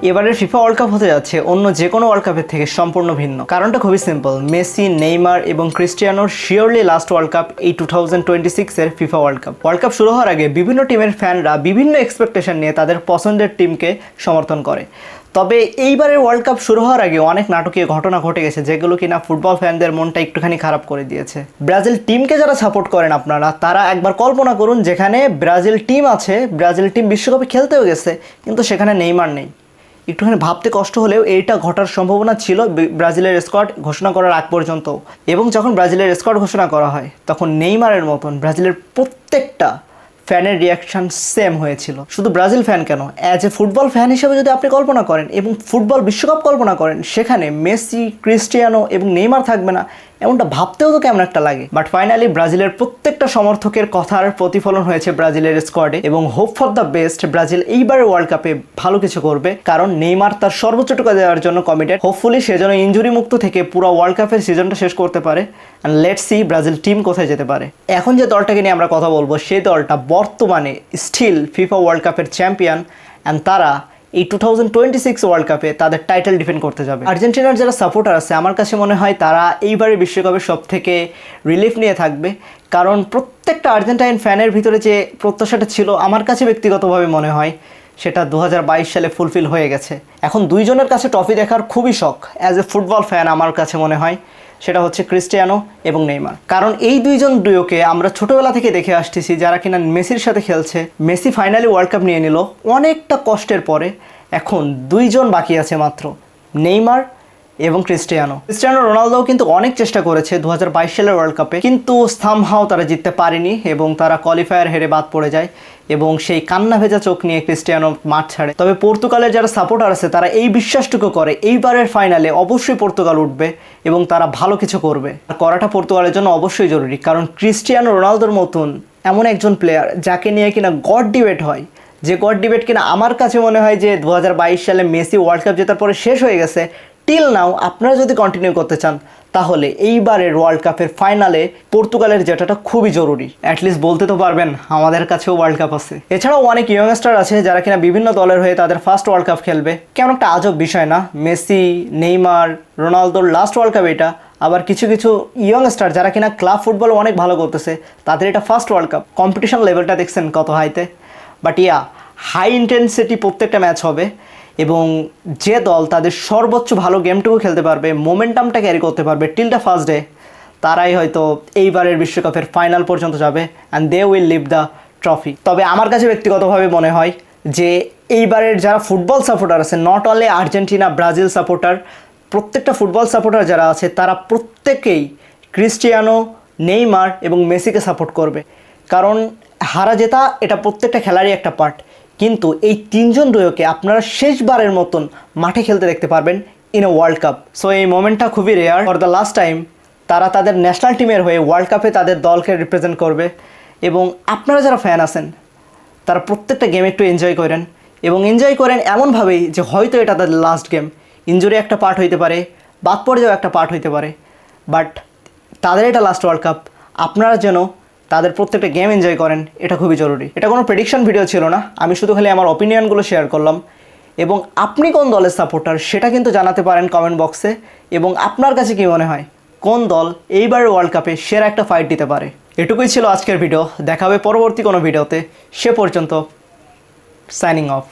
এবারের FIFA world cup হতে যাচ্ছে অন্য যে কোনো ওয়ার্ল্ড কাপের থেকে সম্পূর্ণ ভিন্ন। কারণটা খুবই সিম্পল, মেসি, নেইমার এবং ক্রিস্টিয়ানোর শিওরলি লাস্ট ওয়ার্ল্ড কাপ এই 2026-এর FIFA world cup. World cup শুরু হওয়ার আগে বিভিন্ন টিমের ফ্যানরা বিভিন্ন এক্সপেকটেশন নিয়ে তাদের পছন্দের টিমকে সমর্থন করে। তবে এইবারের ওয়ার্ল্ড কাপ শুরু হওয়ার আগে অনেক নাটকীয় ঘটনা ঘটে গেছে, যেগুলো কিনা ফুটবল ফ্যানদের মনটা একটুখানি খারাপ করে দিয়েছে। ব্রাজিল টিমকে যারা সাপোর্ট করেন আপনারা, তারা একবার কল্পনা করুন যেখানে ব্রাজিল টিম আছে, ব্রাজিল টিম বিশ্বকাপে খেলতেও গেছে, কিন্তু সেখানে নেইমার নেই। একটুখানি ভাবতে কষ্ট হলেও এইটা ঘটার সম্ভাবনা ছিল ব্রাজিলের স্কোয়াড ঘোষণা করার আগ পর্যন্ত। এবং যখন ব্রাজিলের স্কোয়াড ঘোষণা করা হয়, তখন নেইমারের মতন ব্রাজিলের প্রত্যেকটা ফ্যানের রিয়াকশান সেম হয়েছিল। শুধু ব্রাজিল ফ্যান কেন, অ্যাজ এ ফুটবল ফ্যান হিসেবে যদি আপনি কল্পনা করেন এবং ফুটবল বিশ্বকাপ কল্পনা করেন, সেখানে মেসি, ক্রিস্টিয়ানো এবং নেইমার থাকবে না, এমনটা ভাবতেও তো কেমন একটা লাগে। বাট ফাইনালি ব্রাজিলের প্রত্যেকটা সমর্থকের কথার প্রতিফলন হয়েছে ব্রাজিলের স্কোয়াডে, এবং hope for the best, Brazil এইবারের ওয়ার্ল্ড কাপে ভালো কিছু করবে, কারণ নেইমার তার সর্বোচ্চটুকু দেওয়ার জন্য কমিটেড। হোপফুলি সে যেন ইনজুরি মুক্ত থেকে পুরো ওয়ার্ল্ড কাপের সিজনটা শেষ করতে পারে। And let's see Brazil team কোথায় যেতে পারে। এখন যে দলটাকে নিয়ে আমরা কথা বলবো, সেই দলটা বর্তমানে স্টিল ফিফা ওয়ার্ল্ড কাপের চ্যাম্পিয়ন, অ্যান্ড তারা এই 2026 ওয়ার্ল্ড কাপে তাদের টাইটেল ডিফেন্ড করতে যাবে। আর্জেন্টিনার যারা সাপোর্টার আছে, আমার কাছে মনে হয় তারা এইবারের বিশ্বকাপের সব থেকে রিলিফ নিয়ে থাকবে, কারণ প্রত্যেকটা আর্জেন্টাইন ফ্যানের ভিতরে যে প্রত্যাশাটা ছিল, আমার কাছে ব্যক্তিগতভাবে মনে হয় সেটা 2022 সালে ফুলফিল হয়ে গেছে। এখন দুইজনের কাছে ট্রফি দেখার খুবই শখ অ্যাজ এ ফুটবল ফ্যান। আমার কাছে মনে হয় সেটা হচ্ছে ক্রিস্টিয়ানো এবং নেইমার, কারণ এই দুইজন ডুয়োকে আমরা ছোটোবেলা থেকে দেখে আসতেছি, যারা কিনা মেসির সাথে খেলছে। মেসি ফাইনালি ওয়ার্ল্ড কাপ নিয়ে নিল অনেকটা কষ্টের পরে। এখন দুইজন বাকি আছে মাত্র, নেইমার এবং ক্রিস্টিয়ানো রোনালদোও কিন্তু অনেক চেষ্টা করেছে 2022 সালের ওয়ার্ল্ড কাপে, কিন্তু সামহাও তারা জিততে পারেনি এবং তারা কোয়ালিফায়ার হেরে বাদ পড়ে যায়, এবং সেই কান্না ভেজা চোখ নিয়ে ক্রিস্টিয়ানো মাঠ ছাড়ে। তবে পর্তুগালের যারা সাপোর্টার আছে, তারা এই বিশ্বাসটুকু করে এইবারের ফাইনালে অবশ্যই পর্তুগাল উঠবে এবং তারা ভালো কিছু করবে। আর করাটা পর্তুগালের জন্য অবশ্যই জরুরি, কারণ ক্রিস্টিয়ানো রোনালদোর মতন এমন একজন প্লেয়ার যাকে নিয়ে কিনা গড ডিবেট হয়, যে গড ডিবেট কিনা আমার কাছে মনে হয় যে 2022 সালে মেসি ওয়ার্ল্ড কাপ জেতার পরে শেষ হয়ে গেছে। টিল নাও আপনারা যদি কন্টিনিউ করতে চান, তাহলে এইবারের ওয়ার্ল্ড কাপের ফাইনালে পর্তুগালের জেতাটা খুবই জরুরি। অ্যাটলিস্ট বলতে তো পারবেন আমাদের কাছেও ওয়ার্ল্ড কাপ আছে। এছাড়াও অনেক ইয়ংস্টার আছে যারা কিনা বিভিন্ন দলের হয়ে তাদের ফার্স্ট ওয়ার্ল্ড কাপ খেলবে। কেমন একটা আজব বিষয় না, মেসি, নেইমার, রোনালদোর লাস্ট ওয়ার্ল্ড কাপ এটা। আবার কিছু কিছু ইয়ংস্টার যারা কিনা ক্লাব ফুটবল অনেক ভালো করতেছে, তাদের এটা ফার্স্ট ওয়ার্ল্ড কাপ। কম্পিটিশন লেভেলটা দেখছেন কত হাইতে। বাট হাই ইন্টেন্সিটি প্রত্যেকটা ম্যাচ হবে, এবং যে দল তাদের সর্বোচ্চ ভালো গেমটুকু খেলতে পারবে, মোমেন্টামটা ক্যারি করতে পারবে টিল দ্য ফার্স্ট ডে, তারাই হয়তো এইবারের বিশ্বকাপের ফাইনাল পর্যন্ত যাবে, and they will leave the trophy. তবে আমার কাছে ব্যক্তিগতভাবে মনে হয় যে এইবারের যারা ফুটবল সাপোর্টার আছে, not only Argentina, Brazil supporter, প্রত্যেকটা ফুটবল সাপোর্টার যারা আছে, তারা প্রত্যেকেই ক্রিস্টিয়ানো, নেইমার এবং মেসিকে সাপোর্ট করবে। কারণ হারা জেতা এটা প্রত্যেকটা খেলারই একটা পার্ট, কিন্তু এই তিনজন ডুয়োকে আপনারা শেষবারের মতন মাঠে খেলতে দেখতে পারবেন in a world cup. So এই মোমেন্টটা খুবই rare. For the last time তারা তাদের ন্যাশনাল টিমের হয়ে ওয়ার্ল্ড কাপে তাদের দলকে রিপ্রেজেন্ট করবে, এবং আপনারা যারা ফ্যান আছেন তারা প্রত্যেকটা গেম একটু এনজয় করেন, এবং এনজয় করেন এমনভাবেই যে হয়তো এটা তাদের লাস্ট গেম। ইনজুরি একটা পার্ট হইতে পারে, বাদ পড়ে যাওয়া একটা পার্ট হইতে পারে, বাট তাদের এটা লাস্ট ওয়ার্ল্ড কাপ। আপনারা যেন তাদের প্রত্যেকটা গেম এনজয় করেন, এটা খুবই জরুরি। এটা কোনো প্রেডিকশন ভিডিও ছিল না, আমি শুধু খালি আমার অপিনিয়নগুলো শেয়ার করলাম। এবং আপনি কোন দলের সাপোর্টার সেটা কিন্তু জানাতে পারেন কমেন্ট বক্সে, এবং আপনার কাছে কী মনে হয় কোন দল এইবারের ওয়ার্ল্ড কাপে সেরা একটা ফাইট দিতে পারে। এটুকুই ছিল আজকের ভিডিও, দেখা হবে পরবর্তী কোনো ভিডিওতে। সে পর্যন্ত সাইনিং অফ।